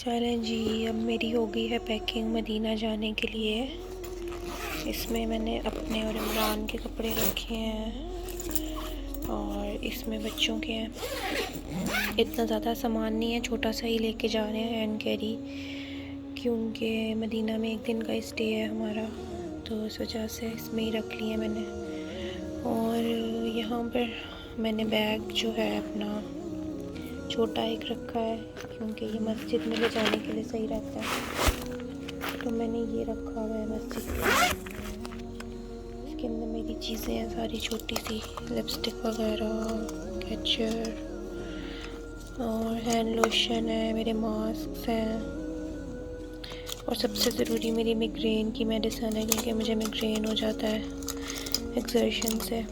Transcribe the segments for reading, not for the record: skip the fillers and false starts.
चलें जी, अब मेरी हो गई है पैकिंग मदीना जाने के लिए। इसमें मैंने अपने और इमरान के कपड़े रखे हैं और इसमें बच्चों के हैं। इतना ज़्यादा सामान नहीं है, छोटा सा ही लेके जा रहे हैं हैंड कैरी, क्योंकि मदीना में एक दिन का स्टे है हमारा, तो इस वजह से इसमें ही रख लिया मैंने। और यहाँ पर मैंने बैग जो है अपना छोटा एक रखा है, क्योंकि ये मस्जिद में ले जाने के लिए सही रहता है, तो मैंने ये रखा हुआ है मस्जिद में। इसके अंदर मेरी चीज़ें हैं सारी, छोटी सी लिपस्टिक वगैरह, कैचर और हैंड लोशन है, मेरे मास्क हैं, और सबसे ज़रूरी मेरी माइग्रेन की मेडिसिन है, क्योंकि मुझे माइग्रेन हो जाता है एक्सर्शन से।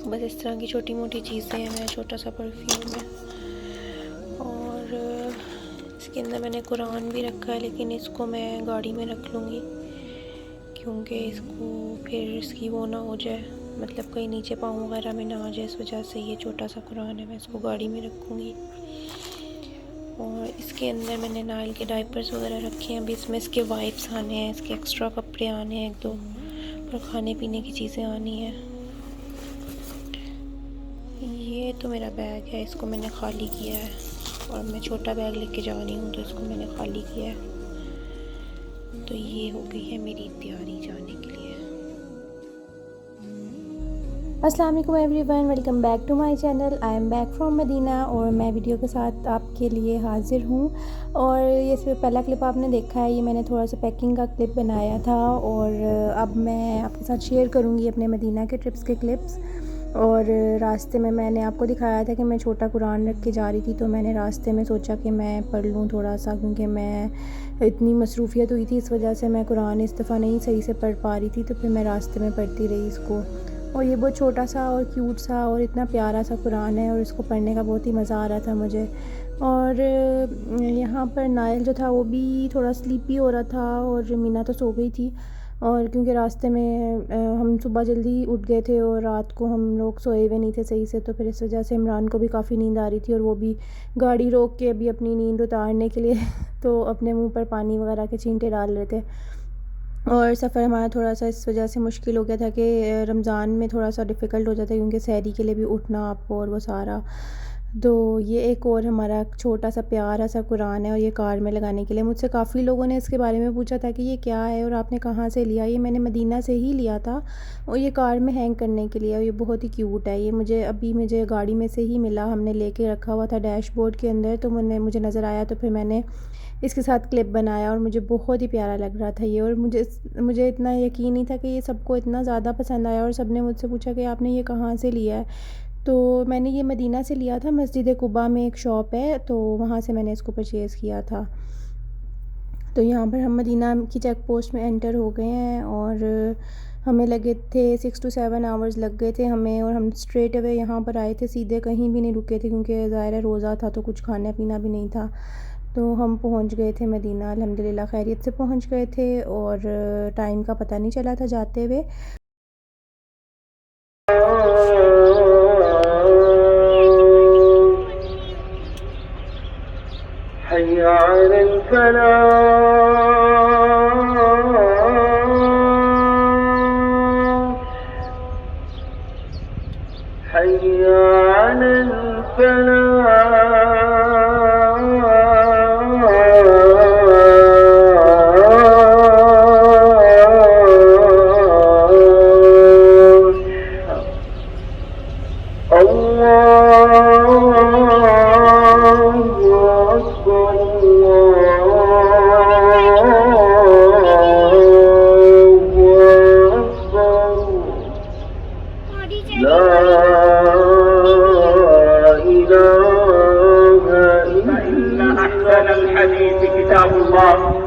बस इस तरह की छोटी मोटी चीज़ें हैं। मेरा छोटा सा परफ्यूम है, और इसके अंदर मैंने कुरान भी रखा है, लेकिन इसको मैं गाड़ी में रख लूँगी, क्योंकि इसको फिर इसकी वो ना हो जाए, मतलब कहीं नीचे पाँव वगैरह में ना आ जाए, इस वजह से ये छोटा सा कुरान है, मैं इसको गाड़ी में रखूँगी। और इसके अंदर मैंने नाइल के डायपर्स वगैरह रखे हैं। अभी इसमें इसके वाइप्स आने हैं, इसके एक्स्ट्रा कपड़े आने हैं एक दो, और खाने पीने की चीज़ें आनी हैं। ये तो मेरा बैग है, इसको मैंने खाली किया है, और मैं छोटा बैग लेके जा रही हूँ, तो इसको मैंने खाली किया है। तो ये हो गई है मेरी तैयारी जाने के लिए। अस्सलाम वालेकुम everyone, welcome back to my channel. I am back from Medina, और मैं वीडियो के साथ आपके लिए हाज़िर हूँ। और ये सिर्फ पहला क्लिप आपने देखा है, ये मैंने थोड़ा सा पैकिंग का क्लिप बनाया था, और अब मैं आपके साथ शेयर करूँगी अपने मदीना के ट्रिप्स के क्लिप्स। और रास्ते में मैंने आपको दिखाया था कि मैं छोटा कुरान रख के जा रही थी, तो मैंने रास्ते में सोचा कि मैं पढ़ लूँ थोड़ा सा, क्योंकि मैं इतनी मसरूफ़ियत हुई थी, इस वजह से मैं कुरान इस दफ़ा नहीं सही से पढ़ पा रही थी, तो फिर मैं रास्ते में पढ़ती रही इसको। और ये बहुत छोटा सा और क्यूट सा और इतना प्यारा सा कुरान है, और इसको पढ़ने का बहुत ही मज़ा आ रहा था मुझे। और यहाँ पर नाइल जो था वो भी थोड़ा स्लीपी हो रहा था, और मीना तो सो गई थी। और क्योंकि रास्ते में हम सुबह जल्दी उठ गए थे, और रात को हम लोग सोए हुए नहीं थे सही से, तो फिर इस वजह से इमरान को भी काफ़ी नींद आ रही थी, और वो भी गाड़ी रोक के अभी अपनी नींद उतारने के लिए तो अपने मुंह पर पानी वगैरह के छींटे डाल रहे थे। और सफ़र हमारा थोड़ा सा इस वजह से मुश्किल हो गया था कि रमज़ान में थोड़ा सा डिफ़िकल्ट हो जाता है, क्योंकि सहरी के लिए भी उठना आपको और वो सारा। तो ये एक और हमारा छोटा सा प्यारा सा कुरान है, और ये कार में लगाने के लिए। मुझसे काफ़ी लोगों ने इसके बारे में पूछा था कि ये क्या है और आपने कहाँ से लिया। ये मैंने मदीना से ही लिया था, और ये कार में हैंग करने के लिए, और ये बहुत ही क्यूट है। ये मुझे गाड़ी में से ही मिला, हमने लेके रखा हुआ था डैशबोर्ड के अंदर, तो मुझे नज़र आया, तो फिर मैंने इसके साथ क्लिप बनाया, और मुझे बहुत ही प्यारा लग रहा था ये। और मुझे इतना यकीन नहीं था कि ये सबको इतना ज़्यादा पसंद आया, और सब ने मुझसे पूछा कि आपने ये कहाँ से लिया है। तो मैंने ये मदीना से लिया था, मस्जिद कुबा में एक शॉप है, तो वहाँ से मैंने इसको परचेज़ किया था। तो यहाँ पर हम मदीना की चेक पोस्ट में एंटर हो गए हैं, और हमें लगे थे 6 to 7 आवर्स लग गए थे हमें, और हम स्ट्रेट अवे यहाँ पर आए थे, सीधे कहीं भी नहीं रुके थे, क्योंकि ज़ाहिर है रोज़ा था, तो कुछ खाना पीना भी नहीं था। तो हम पहुँच गए थे मदीना, अल्हम्दुलिल्लाह खैरियत से पहुँच गए थे, और टाइम का पता नहीं चला था जाते हुए।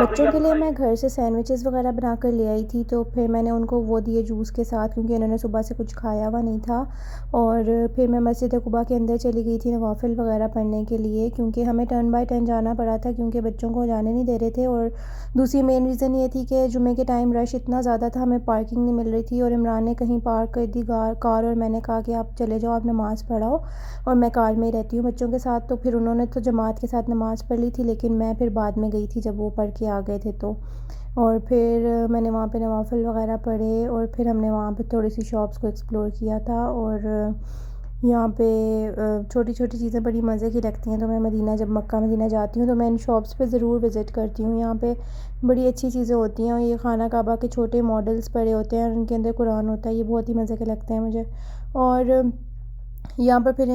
बच्चों के लिए मैं घर से सैंडविचेस वगैरह बना कर ले आई थी, तो फिर मैंने उनको वो दिए जूस के साथ, क्योंकि उन्होंने सुबह से कुछ खाया हुआ नहीं था। और फिर मैं मस्जिद कुबा के अंदर चली गई थी नवाफिल वगैरह पढ़ने के लिए, क्योंकि हमें टर्न बाय टर्न जाना पड़ा था, क्योंकि बच्चों को जाने नहीं दे रहे थे। और दूसरी मेन रीज़न ये थी कि जुमे के टाइम रश इतना ज़्यादा था, हमें पार्किंग नहीं मिल रही थी। और इमरान ने कहीं पार्क कर दी कार, और मैंने कहा कि आप चले जाओ, आप नमाज़ पढ़ाओ और मैं कार में ही रहती हूँ बच्चों के साथ। तो फिर उन्होंने तो जमात के साथ नमाज़ पढ़ ली थी, लेकिन मैं फिर बाद में गई थी जब वो पढ़ के आ गए थे। तो और फिर मैंने वहाँ पे नवाफिल वगैरह पढ़े, और फिर हमने वहाँ पे थोड़ी सी शॉप्स को एक्सप्लोर किया था। और यहाँ पे छोटी छोटी चीज़ें बड़ी मज़े की लगती हैं, तो मैं मदीना जब मक्का मदीना जाती हूँ तो मैं इन शॉप्स पे ज़रूर विज़िट करती हूँ। यहाँ पे बड़ी अच्छी चीज़ें होती हैं, और ये खाना काबा के छोटे मॉडल्स पड़े होते हैं, उनके अंदर कुरान होता है, ये बहुत ही मज़े के लगते हैं मुझे। और यहाँ पर फिर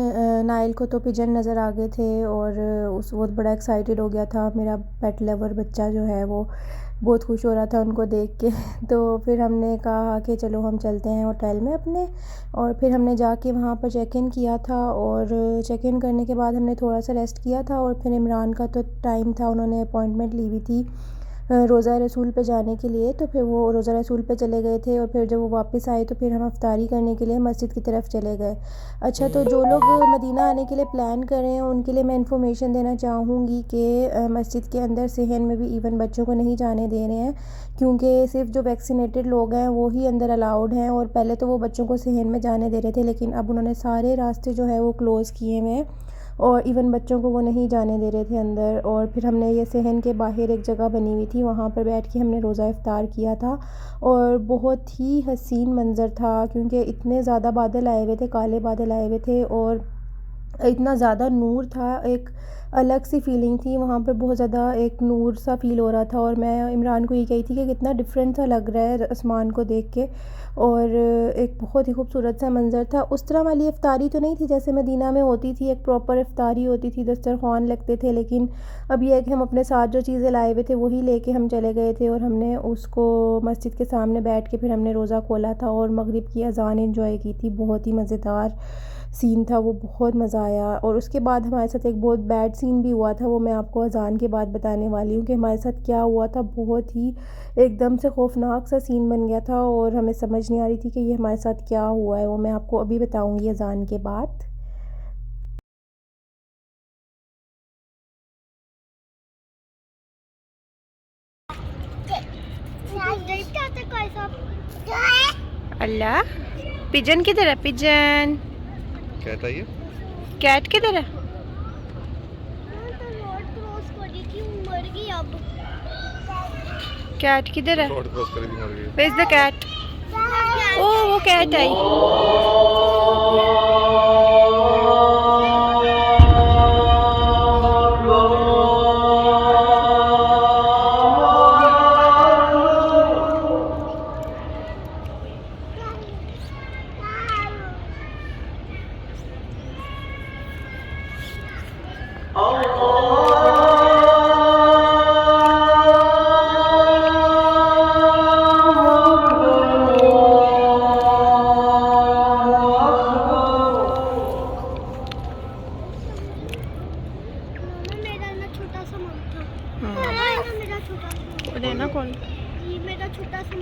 नाइल को तो पिजन नज़र आ गए थे, और उस बहुत बड़ा एक्साइटेड हो गया था। मेरा पेट लवर बच्चा जो है वो बहुत खुश हो रहा था उनको देख के। तो फिर हमने कहा कि चलो हम चलते हैं होटल में अपने, और फिर हमने जाके वहाँ पर चेक इन किया था। और चेक इन करने के बाद हमने थोड़ा सा रेस्ट किया था, और फिर इमरान का तो टाइम था, उन्होंने अपॉइंटमेंट ली हुई थी रोज़ा रसूल पे जाने के लिए, तो फिर वो रोज़ा रसूल पे चले गए थे। और फिर जब वो वापस आए तो फिर हम इफ्तारी करने के लिए मस्जिद की तरफ चले गए। अच्छा, तो जो लोग मदीना आने के लिए प्लान कर रहे हैं उनके लिए मैं इन्फॉर्मेशन देना चाहूँगी कि मस्जिद के अंदर सहन में भी इवन बच्चों को नहीं जाने दे रहे हैं, क्योंकि सिर्फ जो वैक्सीनेटेड लोग हैं वो ही अंदर अलाउड हैं। और पहले तो वो बच्चों को सहन में जाने दे रहे थे, लेकिन अब उन्होंने सारे रास्ते जो है वो क्लोज़ किए हुए हैं, और इवन बच्चों को वो नहीं जाने दे रहे थे अंदर। और फिर हमने ये सहन के बाहर एक जगह बनी हुई थी, वहाँ पर बैठ के हमने रोज़ा इफ्तार किया था, और बहुत ही हसीन मंज़र था, क्योंकि इतने ज़्यादा बादल आए हुए थे, काले बादल आए हुए थे, और इतना ज़्यादा नूर था, एक अलग सी फीलिंग थी वहाँ पे, बहुत ज़्यादा एक नूर सा फ़ील हो रहा था। और मैं इमरान को ये कही थी कि कितना डिफरेंट सा लग रहा है आसमान को देख के, और एक बहुत ही खूबसूरत सा मंज़र था। उस तरह वाली इफ्तारी तो नहीं थी जैसे मदीना में होती थी, एक प्रॉपर इफ्तारी होती थी, दस्तरखान लगते थे, लेकिन अब ये है कि हम अपने साथ जो चीज़ें लाए हुए थे वही लेके हम चले गए थे, और हमने उसको मस्जिद के सामने बैठ के फिर हमने रोज़ा खोला था और मगरिब की अज़ान एंजॉय की थी। बहुत ही मज़ेदार सीन था वो, बहुत मज़ा आया। और उसके बाद हमारे साथ एक बहुत बैड सीन भी हुआ था, वो मैं आपको अज़ान के बाद बताने वाली हूँ कि हमारे साथ क्या हुआ था। बहुत ही एकदम से खौफनाक सा सीन बन गया था, और हमें समझ नहीं आ रही थी कि ये हमारे साथ क्या हुआ है। वो मैं आपको अभी बताऊँगी अज़ान के बाद। अल्लाह, पिजन किधर है? पिजन कैट है ये? कैट किधर है? कैट किधर है? रोड क्रॉस करी थी, मर गई। Where's the cat? ओह, वो कैट आई। वो देना कौन? मेरा छोटा सा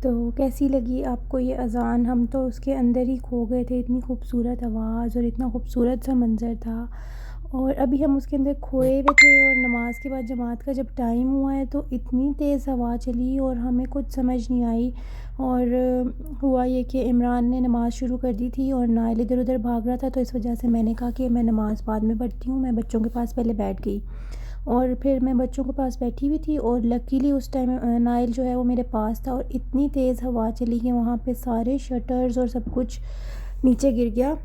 तो कैसी लगी आपको ये अज़ान? हम तो उसके अंदर ही खो गए थे, इतनी खूबसूरत आवाज़ और इतना खूबसूरत सा मंज़र था। और अभी हम उसके अंदर खोए हुए थे और नमाज़ के बाद जमात का जब टाइम हुआ है तो इतनी तेज़ हवा चली और हमें कुछ समझ नहीं आई। और हुआ ये कि इमरान ने नमाज़ शुरू कर दी थी और नाइल इधर उधर भाग रहा था, तो इस वजह से मैंने कहा कि मैं नमाज़ बाद में पढ़ती हूँ। मैं बच्चों के पास पहले बैठ गई और फिर मैं बच्चों के पास बैठी हुई थी और लकीली उस टाइम नाइल जो है वो मेरे पास था और इतनी तेज़ हवा चली कि वहाँ पे सारे शटर्स और सब कुछ नीचे गिर गया,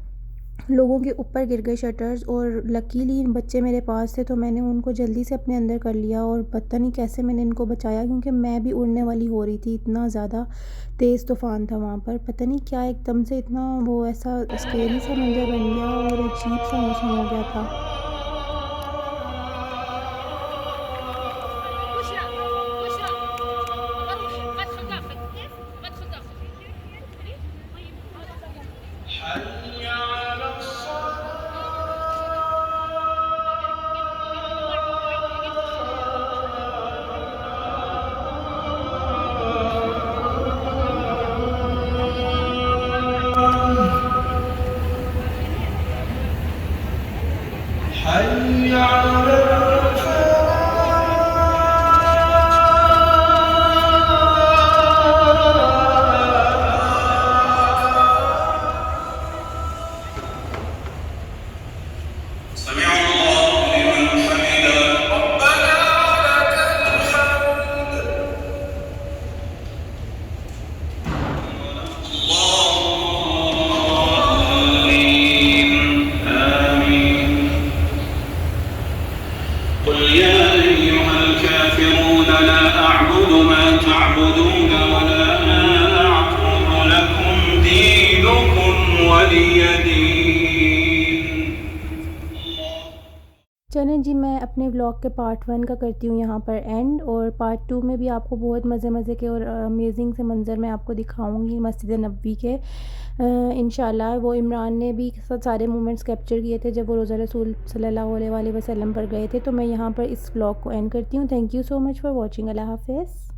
लोगों के ऊपर गिर गए शटर्स। और लकीली बच्चे मेरे पास थे तो मैंने उनको जल्दी से अपने अंदर कर लिया और पता नहीं कैसे मैंने इनको बचाया, क्योंकि मैं भी उड़ने वाली हो रही थी, इतना ज़्यादा तेज़ तूफ़ान था वहाँ पर। पता नहीं क्या एकदम से इतना वो ऐसा स्केरी सा मंजर बन गया और अजीब सा मौसम हो गया था। चलें जी, मैं अपने व्लॉग के पार्ट 1 का करती हूँ यहाँ पर एंड, और पार्ट 2 में भी आपको बहुत मज़े के और अमेजिंग से मंज़र मैं आपको दिखाऊंगी मस्जिद नबवी के इंशाल्लाह। वो इमरान ने भी सारे मोमेंट्स कैप्चर किए थे जब वो रोज़ा रसूल सल्लल्लाहु अलैहि वसल्लम पर गए थे। तो मैं यहाँ पर इस व्लॉग को एंड करती हूँ। Thank you so much for watching. अल्लाह हाफ़िज़।